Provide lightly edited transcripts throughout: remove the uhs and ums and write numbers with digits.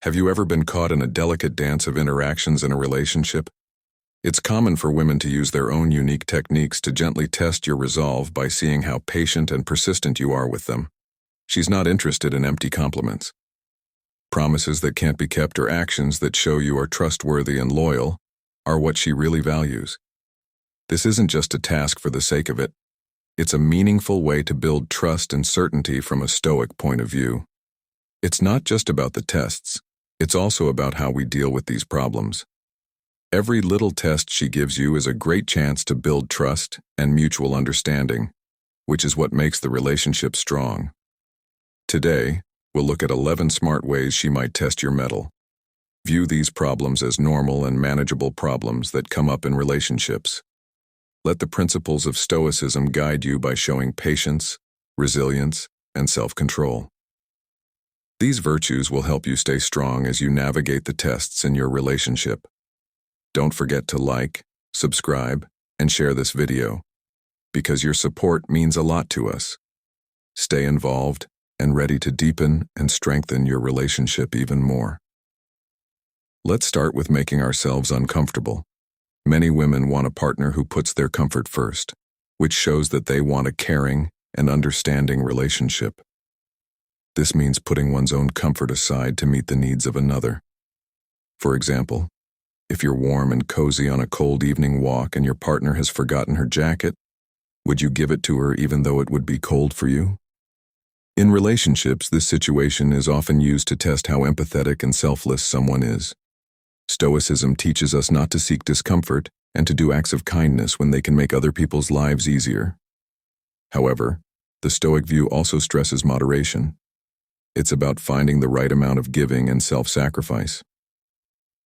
Have you ever been caught in a delicate dance of interactions in a relationship? It's common for women to use their own unique techniques to gently test your resolve by seeing how patient and persistent you are with them. She's not interested in empty compliments. Promises that can't be kept or actions that show you are trustworthy and loyal are what she really values. This isn't just a task for the sake of it. It's a meaningful way to build trust and certainty from a Stoic point of view. It's not just about the tests. It's also about how we deal with these problems. Every little test she gives you is a great chance to build trust and mutual understanding, which is what makes the relationship strong. Today, we'll look at 11 smart ways she might test your mettle. View these problems as normal and manageable problems that come up in relationships. Let the principles of Stoicism guide you by showing patience, resilience, and self-control. These virtues will help you stay strong as you navigate the tests in your relationship. Don't forget to like, subscribe, and share this video, because your support means a lot to us. Stay involved and ready to deepen and strengthen your relationship even more. Let's start with making ourselves uncomfortable. Many women want a partner who puts their comfort first, which shows that they want a caring and understanding relationship. This means putting one's own comfort aside to meet the needs of another. For example, if you're warm and cozy on a cold evening walk and your partner has forgotten her jacket, would you give it to her even though it would be cold for you? In relationships, this situation is often used to test how empathetic and selfless someone is. Stoicism teaches us not to seek discomfort and to do acts of kindness when they can make other people's lives easier. However, the Stoic view also stresses moderation. It's about finding the right amount of giving and self-sacrifice.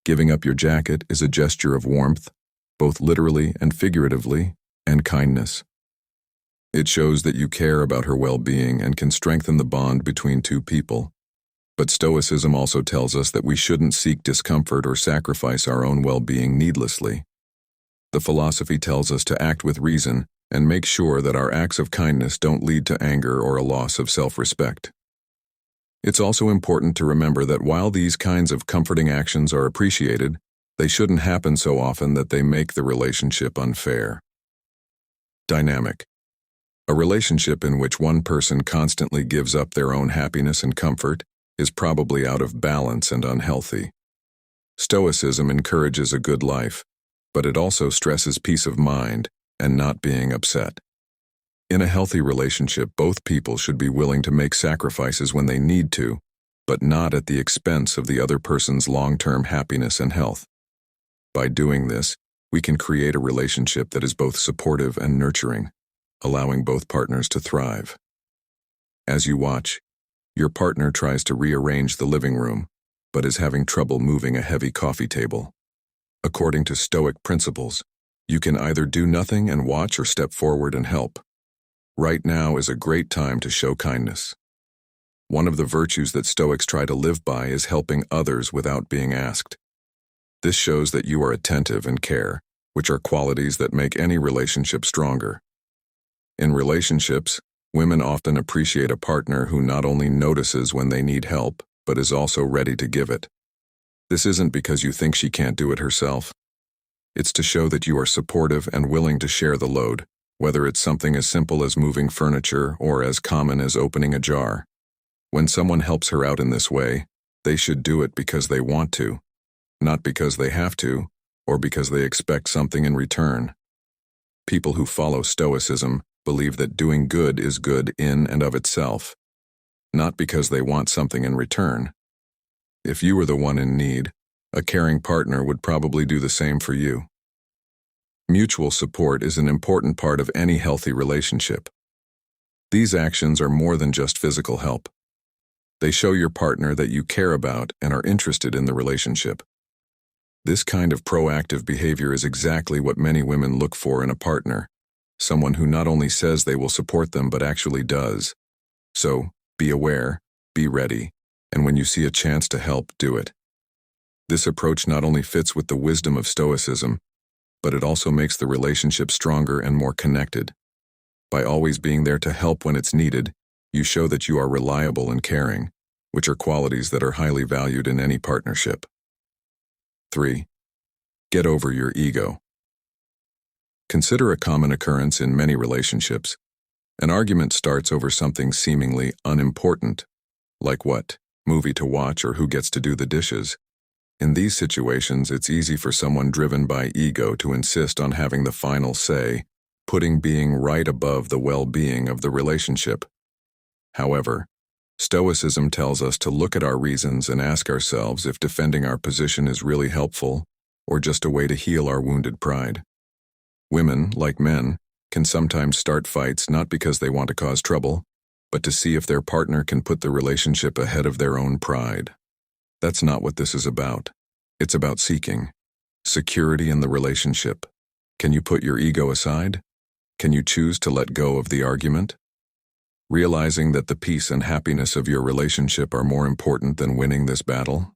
Giving up your jacket is a gesture of warmth, both literally and figuratively, and kindness. It shows that you care about her well-being and can strengthen the bond between two people. But Stoicism also tells us that we shouldn't seek discomfort or sacrifice our own well-being needlessly. The philosophy tells us to act with reason and make sure that our acts of kindness don't lead to anger or a loss of self-respect. It's also important to remember that while these kinds of comforting actions are appreciated, they shouldn't happen so often that they make the relationship unfair. Dynamic. A relationship in which one person constantly gives up their own happiness and comfort is probably out of balance and unhealthy. Stoicism encourages a good life, but it also stresses peace of mind and not being upset. In a healthy relationship, both people should be willing to make sacrifices when they need to, but not at the expense of the other person's long-term happiness and health. By doing this, we can create a relationship that is both supportive and nurturing, allowing both partners to thrive. As you watch, your partner tries to rearrange the living room, but is having trouble moving a heavy coffee table. According to Stoic principles, you can either do nothing and watch or step forward and help. Right now is a great time to show kindness. One of the virtues that Stoics try to live by is helping others without being asked. This shows that you are attentive and care, which are qualities that make any relationship stronger. In relationships, women often appreciate a partner who not only notices when they need help, but is also ready to give it. This isn't because you think she can't do it herself. It's to show that you are supportive and willing to share the load, whether it's something as simple as moving furniture or as common as opening a jar. When someone helps her out in this way, they should do it because they want to, not because they have to, or because they expect something in return. People who follow Stoicism believe that doing good is good in and of itself, not because they want something in return. If you were the one in need, a caring partner would probably do the same for you. Mutual support is an important part of any healthy relationship. These actions are more than just physical help. They show your partner that you care about and are interested in the relationship. This kind of proactive behavior is exactly what many women look for in a partner, someone who not only says they will support them but actually does. So, be aware, be ready, and when you see a chance to help, do it. This approach not only fits with the wisdom of Stoicism, but it also makes the relationship stronger and more connected. By always being there to help when it's needed, you show that you are reliable and caring, which are qualities that are highly valued in any partnership. 3. Get over your ego. Consider a common occurrence in many relationships. An argument starts over something seemingly unimportant, like what movie to watch or who gets to do the dishes. In these situations, it's easy for someone driven by ego to insist on having the final say, putting being right above the well-being of the relationship. However, Stoicism tells us to look at our reasons and ask ourselves if defending our position is really helpful or just a way to heal our wounded pride. Women, like men, can sometimes start fights not because they want to cause trouble, but to see if their partner can put the relationship ahead of their own pride. That's not what this is about. It's about seeking security in the relationship. Can you put your ego aside? Can you choose to let go of the argument? Realizing that the peace and happiness of your relationship are more important than winning this battle?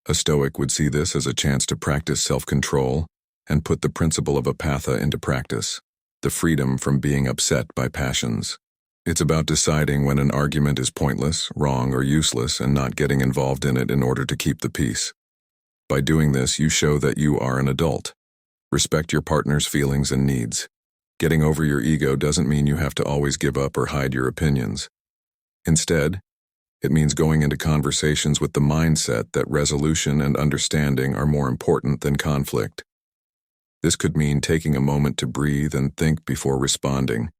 A Stoic would see this as a chance to practice self-control and put the principle of apatha into practice, the freedom from being upset by passions. It's about deciding when an argument is pointless, wrong, or useless and not getting involved in it in order to keep the peace. By doing this, you show that you are an adult. Respect your partner's feelings and needs. Getting over your ego doesn't mean you have to always give up or hide your opinions. Instead, it means going into conversations with the mindset that resolution and understanding are more important than conflict. This could mean taking a moment to breathe and think before responding,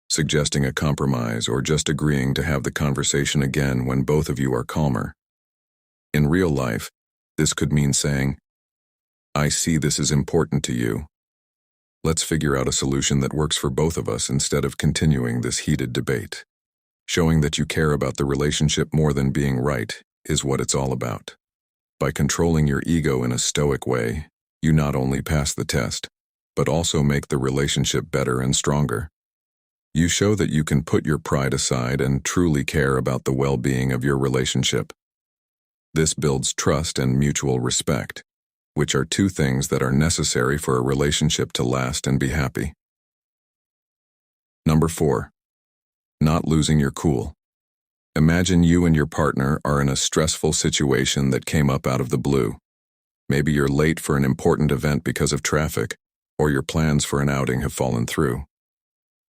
suggesting a compromise, or just agreeing to have the conversation again when both of you are calmer. In real life, this could mean saying, "I see this is important to you. Let's figure out a solution that works for both of us instead of continuing this heated debate." Showing that you care about the relationship more than being right is what it's all about. By controlling your ego in a Stoic way, you not only pass the test, but also make the relationship better and stronger. You show that you can put your pride aside and truly care about the well-being of your relationship. This builds trust and mutual respect, which are two things that are necessary for a relationship to last and be happy. Number 4. Not losing your cool. Imagine you and your partner are in a stressful situation that came up out of the blue. Maybe you're late for an important event because of traffic, or your plans for an outing have fallen through.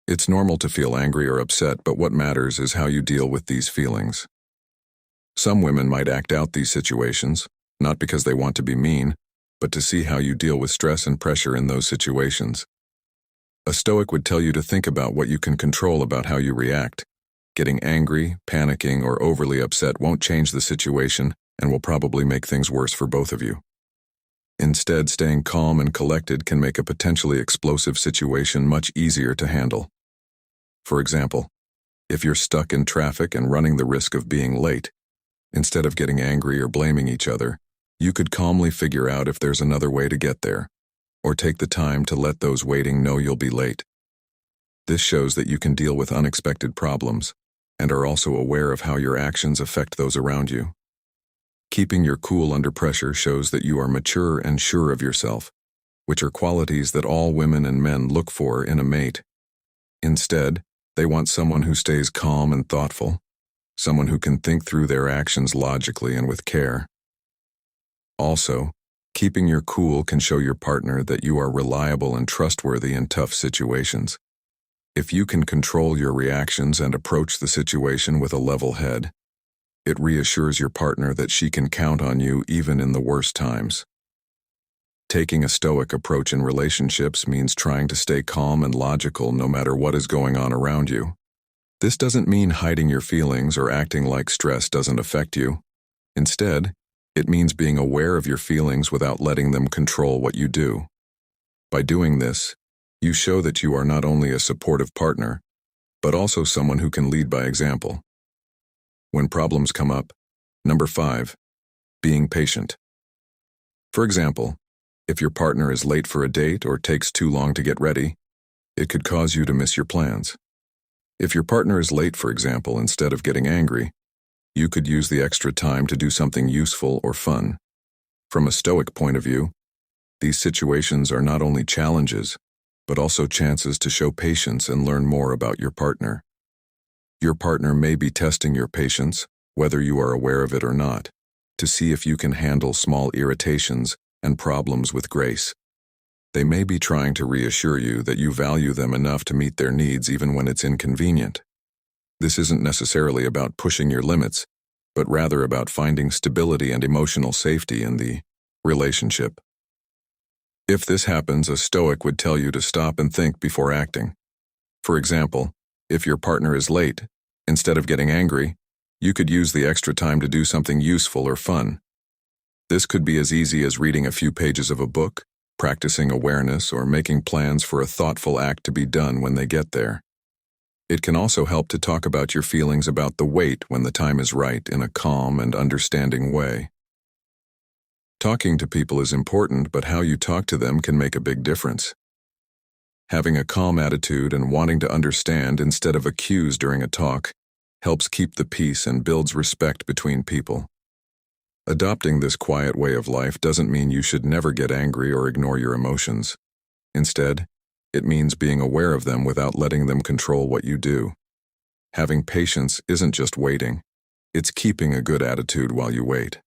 It's normal to feel angry or upset, but what matters is how you deal with these feelings. Some women might act out these situations, not because they want to be mean, but to see how you deal with stress and pressure in those situations. A Stoic would tell you to think about what you can control about how you react. Getting angry, panicking, or overly upset won't change the situation and will probably make things worse for both of you. Instead, staying calm and collected can make a potentially explosive situation much easier to handle. For example, if you're stuck in traffic and running the risk of being late, instead of getting angry or blaming each other, you could calmly figure out if there's another way to get there, or take the time to let those waiting know you'll be late. This shows that you can deal with unexpected problems and are also aware of how your actions affect those around you. Keeping your cool under pressure shows that you are mature and sure of yourself, which are qualities that all women and men look for in a mate. Instead, they want someone who stays calm and thoughtful, someone who can think through their actions logically and with care. Also, keeping your cool can show your partner that you are reliable and trustworthy in tough situations. If you can control your reactions and approach the situation with a level head, it reassures your partner that she can count on you even in the worst times. Taking a Stoic approach in relationships means trying to stay calm and logical no matter what is going on around you. This doesn't mean hiding your feelings or acting like stress doesn't affect you. Instead, it means being aware of your feelings without letting them control what you do. By doing this, you show that you are not only a supportive partner, but also someone who can lead by example. When problems come up, number 5, being patient. For example, if your partner is late for a date or takes too long to get ready, it could cause you to miss your plans. If your partner is late, for example, instead of getting angry, you could use the extra time to do something useful or fun. From a Stoic point of view, these situations are not only challenges, but also chances to show patience and learn more about your partner. Your partner may be testing your patience whether you are aware of it or not, to see if you can handle small irritations and problems with grace. They may be trying to reassure you that you value them enough to meet their needs even when it's inconvenient. This isn't necessarily about pushing your limits, but rather about finding stability and emotional safety in the relationship. If this happens, a Stoic would tell you to stop and think before acting. For example, if your partner is late, instead of getting angry, you could use the extra time to do something useful or fun. This could be as easy as reading a few pages of a book, practicing awareness, or making plans for a thoughtful act to be done when they get there. It can also help to talk about your feelings about the wait when the time is right in a calm and understanding way. Talking to people is important, but how you talk to them can make a big difference. Having a calm attitude and wanting to understand instead of accuse during a talk helps keep the peace and builds respect between people. Adopting this quiet way of life doesn't mean you should never get angry or ignore your emotions. Instead, it means being aware of them without letting them control what you do. Having patience isn't just waiting, it's keeping a good attitude while you wait.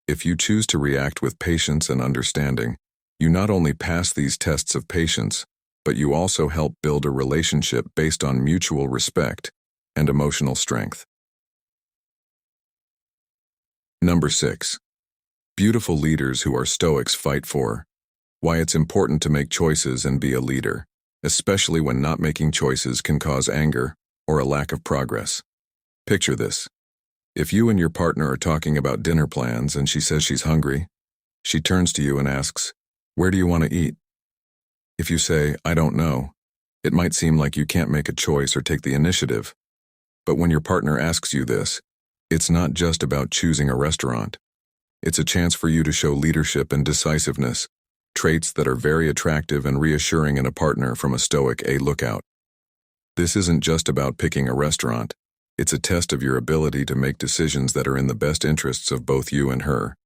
If you choose to react with patience and understanding, you not only pass these tests of patience, but you also help build a relationship based on mutual respect and emotional strength. Number 6. Beautiful leaders who are Stoics fight for. Why it's important to make choices and be a leader, especially when not making choices can cause anger or a lack of progress. Picture this. If you and your partner are talking about dinner plans and she says she's hungry, she turns to you and asks, "Where do you want to eat?" If you say, "I don't know," it might seem like you can't make a choice or take the initiative. But when your partner asks you this, it's not just about choosing a restaurant. It's a chance for you to show leadership and decisiveness, traits that are very attractive and reassuring in a partner from a Stoic lookout. This isn't just about picking a restaurant. It's a test of your ability to make decisions that are in the best interests of both you and her.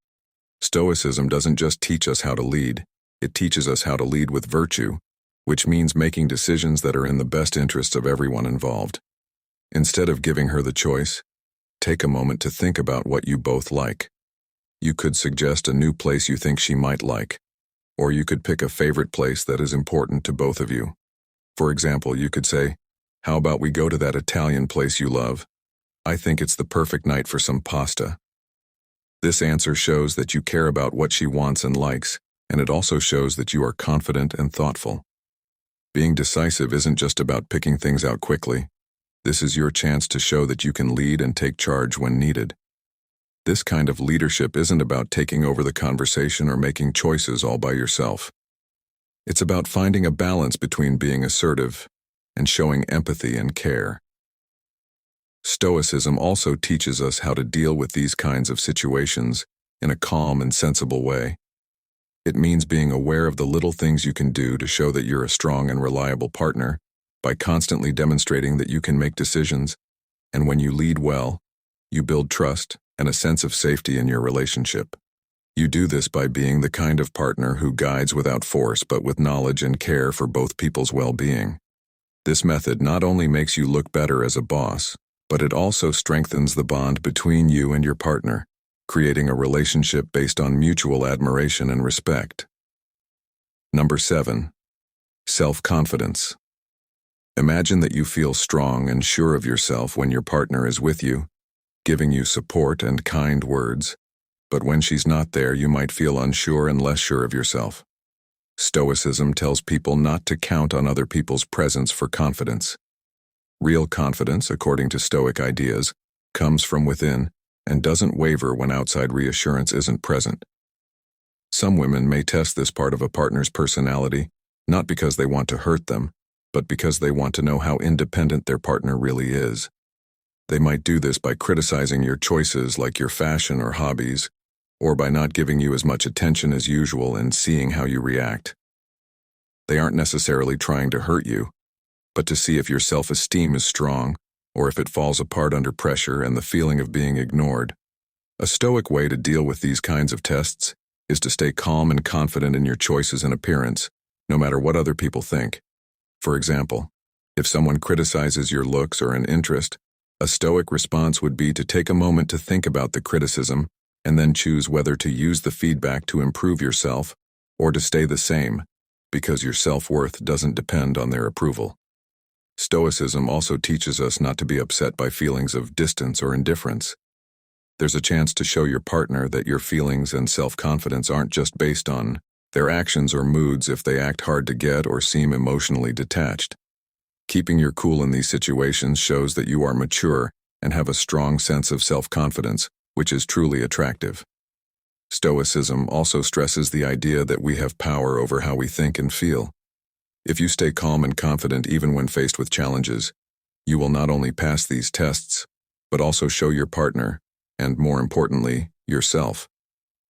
Stoicism doesn't just teach us how to lead, it teaches us how to lead with virtue, which means making decisions that are in the best interests of everyone involved. Instead of giving her the choice, take a moment to think about what you both like. You could suggest a new place you think she might like, or you could pick a favorite place that is important to both of you. For example, you could say, "How about we go to that Italian place you love? I think it's the perfect night for some pasta." This answer shows that you care about what she wants and likes, and it also shows that you are confident and thoughtful. Being decisive isn't just about picking things out quickly. This is your chance to show that you can lead and take charge when needed. This kind of leadership isn't about taking over the conversation or making choices all by yourself. It's about finding a balance between being assertive and showing empathy and care. Stoicism also teaches us how to deal with these kinds of situations in a calm and sensible way. It means being aware of the little things you can do to show that you're a strong and reliable partner by constantly demonstrating that you can make decisions, and when you lead well, you build trust and a sense of safety in your relationship. You do this by being the kind of partner who guides without force but with knowledge and care for both people's well-being. This method not only makes you look better as a boss, but it also strengthens the bond between you and your partner, creating a relationship based on mutual admiration and respect. Number 7. Self-confidence. Imagine that you feel strong and sure of yourself when your partner is with you, giving you support and kind words, but when she's not there, you might feel unsure and less sure of yourself. Stoicism tells people not to count on other people's presence for confidence. Real confidence, according to Stoic ideas, comes from within and doesn't waver when outside reassurance isn't present. Some women may test this part of a partner's personality, not because they want to hurt them, but because they want to know how independent their partner really is. They might do this by criticizing your choices like your fashion or hobbies, or by not giving you as much attention as usual and seeing how you react. They aren't necessarily trying to hurt you, but to see if your self-esteem is strong or if it falls apart under pressure and the feeling of being ignored. A Stoic way to deal with these kinds of tests is to stay calm and confident in your choices and appearance, no matter what other people think. For example, if someone criticizes your looks or an interest, A Stoic response would be to take a moment to think about the criticism and then choose whether to use the feedback to improve yourself or to stay the same, because your self-worth doesn't depend on their approval. Stoicism also teaches us not to be upset by feelings of distance or indifference. There's a chance to show your partner that your feelings and self-confidence aren't just based on their actions or moods if they act hard to get or seem emotionally detached. Keeping your cool in these situations shows that you are mature and have a strong sense of self-confidence, which is truly attractive. Stoicism also stresses the idea that we have power over how we think and feel. If you stay calm and confident even when faced with challenges, you will not only pass these tests, but also show your partner, and more importantly, yourself,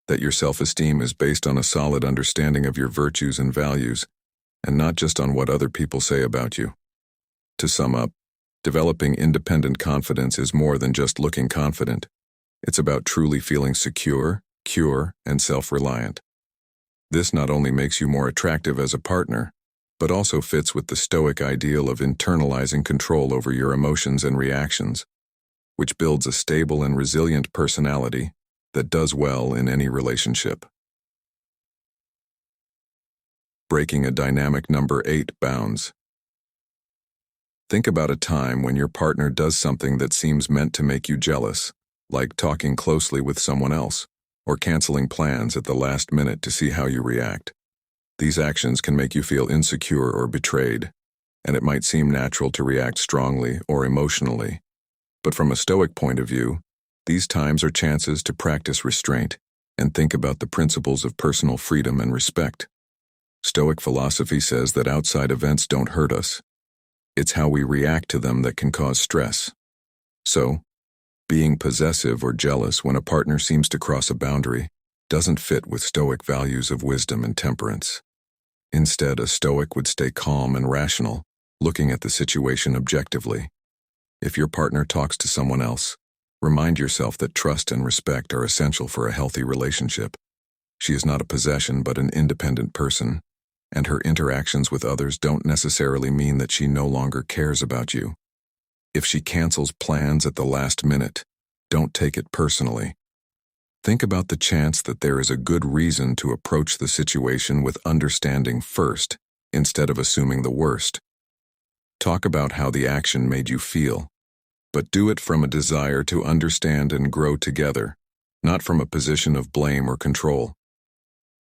that your self-esteem is based on a solid understanding of your virtues and values, and not just on what other people say about you. To sum up, developing independent confidence is more than just looking confident. It's about truly feeling secure, and self-reliant. This not only makes you more attractive as a partner, but also fits with the Stoic ideal of internalizing control over your emotions and reactions, which builds a stable and resilient personality that does well in any relationship. Breaking a dynamic number 8 bounds. Think about a time when your partner does something that seems meant to make you jealous, like talking closely with someone else, or canceling plans at the last minute to see how you react. These actions can make you feel insecure or betrayed, and it might seem natural to react strongly or emotionally. But from a Stoic point of view, these times are chances to practice restraint and think about the principles of personal freedom and respect. Stoic philosophy says that outside events don't hurt us. It's how we react to them that can cause stress. So, being possessive or jealous when a partner seems to cross a boundary doesn't fit with Stoic values of wisdom and temperance. Instead, a Stoic would stay calm and rational, looking at the situation objectively. If your partner talks to someone else, remind yourself that trust and respect are essential for a healthy relationship. She is not a possession but an independent person, and her interactions with others don't necessarily mean that she no longer cares about you. If she cancels plans at the last minute, don't take it personally. Think about the chance that there is a good reason to approach the situation with understanding first, instead of assuming the worst. Talk about how the action made you feel, but do it from a desire to understand and grow together, not from a position of blame or control.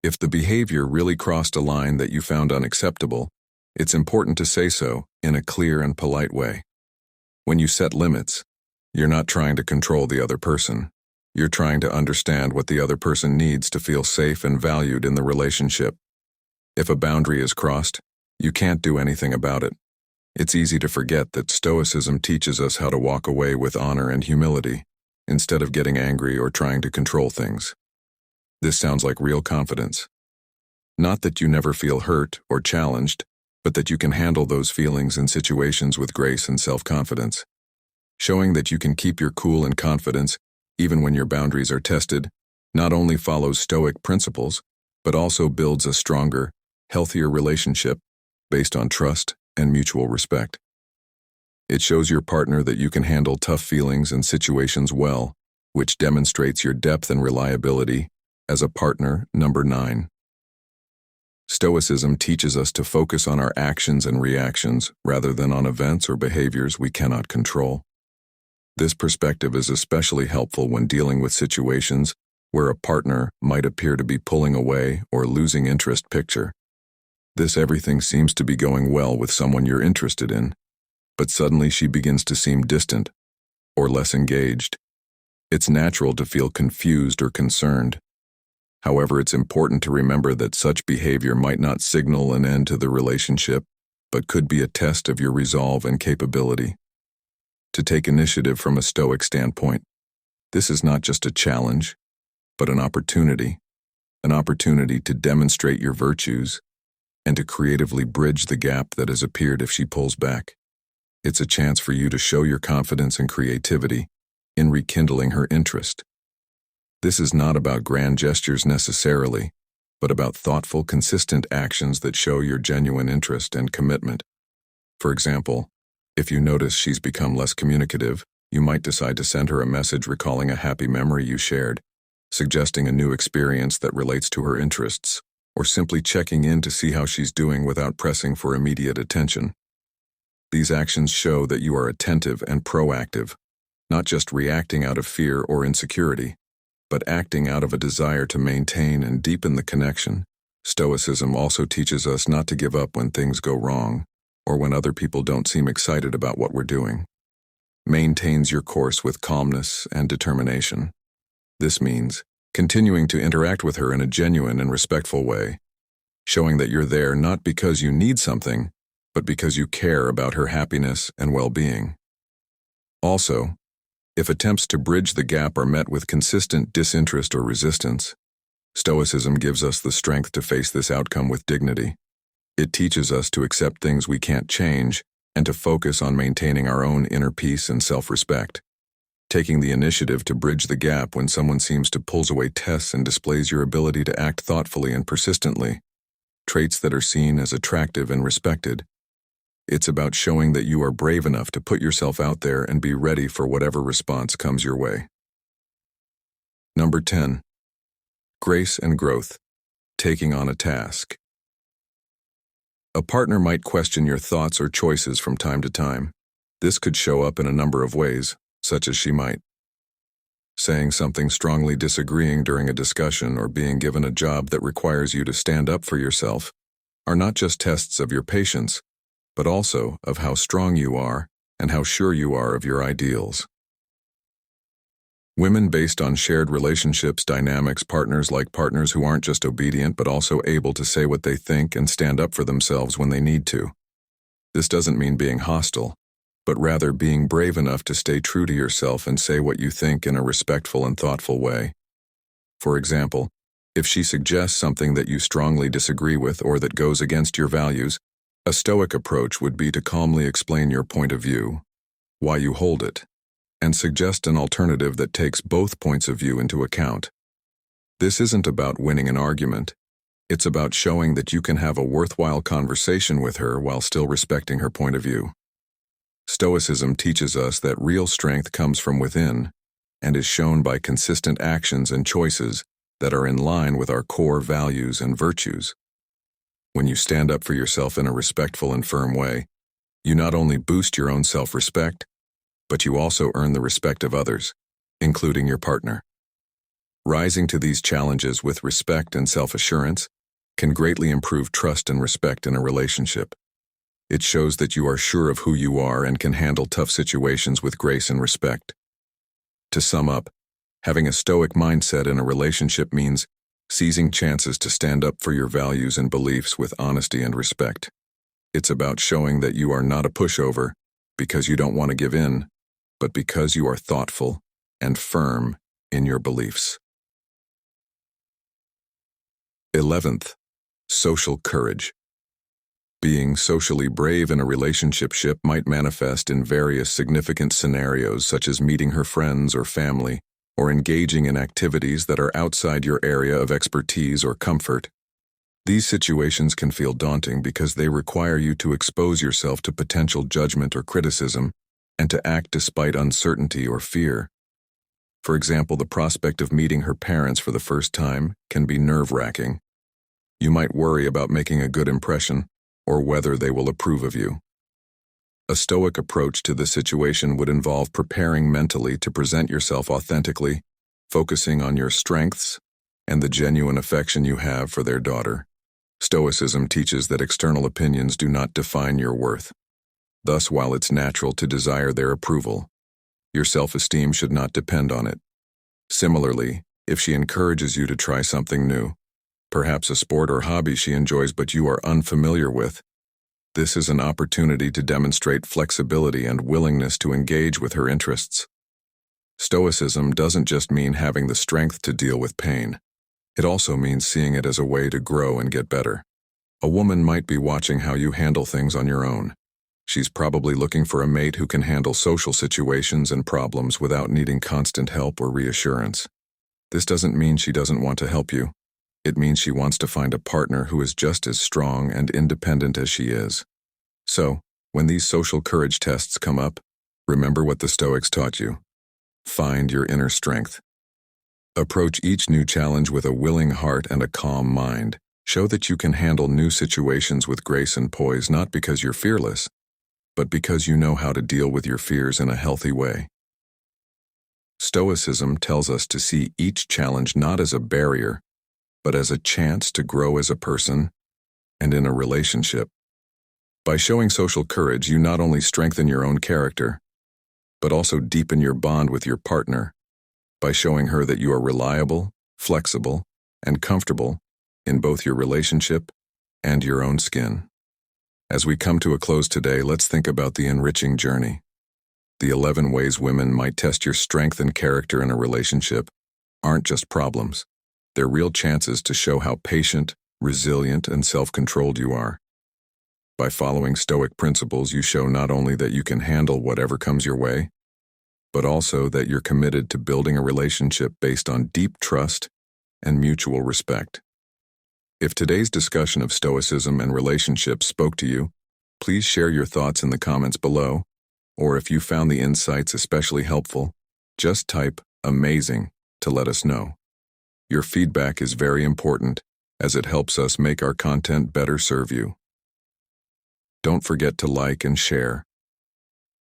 If the behavior really crossed a line that you found unacceptable, it's important to say so in a clear and polite way. When you set limits, you're not trying to control the other person. You're trying to understand what the other person needs to feel safe and valued in the relationship. If a boundary is crossed, you can't do anything about it. It's easy to forget that Stoicism teaches us how to walk away with honor and humility, instead of getting angry or trying to control things. This sounds like real confidence. Not that you never feel hurt or challenged, but that you can handle those feelings and situations with grace and self-confidence. Showing that you can keep your cool and confidence even when your boundaries are tested not only follows Stoic principles, but also builds a stronger, healthier relationship based on trust and mutual respect. It shows your partner that you can handle tough feelings and situations well, which demonstrates your depth and reliability as a partner. Number 9. Stoicism teaches us to focus on our actions and reactions rather than on events or behaviors we cannot control. This perspective is especially helpful when dealing with situations where a partner might appear to be pulling away or losing interest. Picture this: everything seems to be going well with someone you're interested in, but suddenly she begins to seem distant or less engaged. It's natural to feel confused or concerned. However, it's important to remember that such behavior might not signal an end to the relationship, but could be a test of your resolve and capability. To take initiative from a Stoic standpoint, this is not just a challenge, but an opportunity to demonstrate your virtues and to creatively bridge the gap that has appeared if she pulls back. It's a chance for you to show your confidence and creativity in rekindling her interest. This is not about grand gestures necessarily, but about thoughtful, consistent actions that show your genuine interest and commitment. For example, if you notice she's become less communicative, You might decide to send her a message recalling a happy memory you shared, suggesting a new experience that relates to her interests, or simply checking in to see how she's doing without pressing for immediate attention. These actions show that you are attentive and proactive, not just reacting out of fear or insecurity, but acting out of a desire to maintain and deepen the connection. Stoicism also teaches us not to give up when things go wrong, or when other people don't seem excited about what we're doing. Maintains your course with calmness and determination. This means continuing to interact with her in a genuine and respectful way, showing that you're there not because you need something, but because you care about her happiness and well-being. Also, if attempts to bridge the gap are met with consistent disinterest or resistance, Stoicism gives us the strength to face this outcome with dignity. It teaches us to accept things we can't change and to focus on maintaining our own inner peace and self-respect. Taking the initiative to bridge the gap when someone seems to pull away tests and displays your ability to act thoughtfully and persistently, traits that are seen as attractive and respected. It's about showing that you are brave enough to put yourself out there and be ready for whatever response comes your way. Number 10. Grace and growth. Taking on a task. A partner might question your thoughts or choices from time to time. This could show up in a number of ways, such as she might saying something strongly disagreeing during a discussion or being given a job that requires you to stand up for yourself, are not just tests of your patience, but also of how strong you are and how sure you are of your ideals. Women based on shared relationships dynamics partners like partners who aren't just obedient but also able to say what they think and stand up for themselves when they need to. This doesn't mean being hostile, but rather being brave enough to stay true to yourself and say what you think in a respectful and thoughtful way. For example, if she suggests something that you strongly disagree with or that goes against your values, a Stoic approach would be to calmly explain your point of view, why you hold it, and suggest an alternative that takes both points of view into account. This isn't about winning an argument. It's about showing that you can have a worthwhile conversation with her while still respecting her point of view. Stoicism teaches us that real strength comes from within and is shown by consistent actions and choices that are in line with our core values and virtues. When you stand up for yourself in a respectful and firm way, you not only boost your own self-respect, but you also earn the respect of others, including your partner. Rising to these challenges with respect and self-assurance can greatly improve trust and respect in a relationship. It shows that you are sure of who you are and can handle tough situations with grace and respect. To sum up, having a Stoic mindset in a relationship means seizing chances to stand up for your values and beliefs with honesty and respect. It's about showing that you are not a pushover because you don't want to give in, but because you are thoughtful and firm in your beliefs. 11th, social courage. Being socially brave in a relationship might manifest in various significant scenarios such as meeting her friends or family, or engaging in activities that are outside your area of expertise or comfort. These situations can feel daunting because they require you to expose yourself to potential judgment or criticism, and to act despite uncertainty or fear. For example, the prospect of meeting her parents for the first time can be nerve-wracking. You might worry about making a good impression, or whether they will approve of you. A Stoic approach to the situation would involve preparing mentally to present yourself authentically, focusing on your strengths and the genuine affection you have for their daughter. Stoicism teaches that external opinions do not define your worth. Thus, while it's natural to desire their approval, your self-esteem should not depend on it. Similarly, if she encourages you to try something new, perhaps a sport or hobby she enjoys but you are unfamiliar with, this is an opportunity to demonstrate flexibility and willingness to engage with her interests. Stoicism doesn't just mean having the strength to deal with pain. It also means seeing it as a way to grow and get better. A woman might be watching how you handle things on your own. She's probably looking for a mate who can handle social situations and problems without needing constant help or reassurance. This doesn't mean she doesn't want to help you. It means she wants to find a partner who is just as strong and independent as she is. So, when these social courage tests come up, Remember what the Stoics taught you. Find your inner strength. Approach each new challenge with a willing heart and a calm mind. Show that you can handle new situations with grace and poise, not because you're fearless, but because you know how to deal with your fears in a healthy way. Stoicism tells us to see each challenge not as a barrier, but as a chance to grow as a person and in a relationship. By showing social courage, you not only strengthen your own character, but also deepen your bond with your partner by showing her that you are reliable, flexible, and comfortable in both your relationship and your own skin. As we come to a close today, let's think about the enriching journey. The 11 ways women might test your strength and character in a relationship aren't just problems. They're real chances to show how patient, resilient, and self-controlled you are. By following Stoic principles, you show not only that you can handle whatever comes your way, but also that you're committed to building a relationship based on deep trust and mutual respect. If today's discussion of Stoicism and relationships spoke to you, please share your thoughts in the comments below, or if you found the insights especially helpful, just type "amazing" to let us know. Your feedback is very important, as it helps us make our content better serve you. Don't forget to like and share.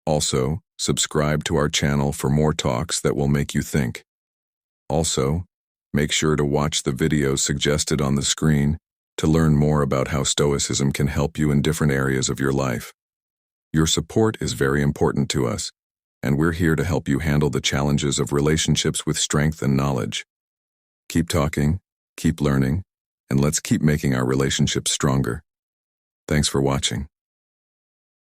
Also, subscribe to our channel for more talks that will make you think. Also, make sure to watch the videos suggested on the screen to learn more about how Stoicism can help you in different areas of your life. Your support is very important to us, and we're here to help you handle the challenges of relationships with strength and knowledge. Keep talking, keep learning, and let's keep making our relationships stronger. Thanks for watching.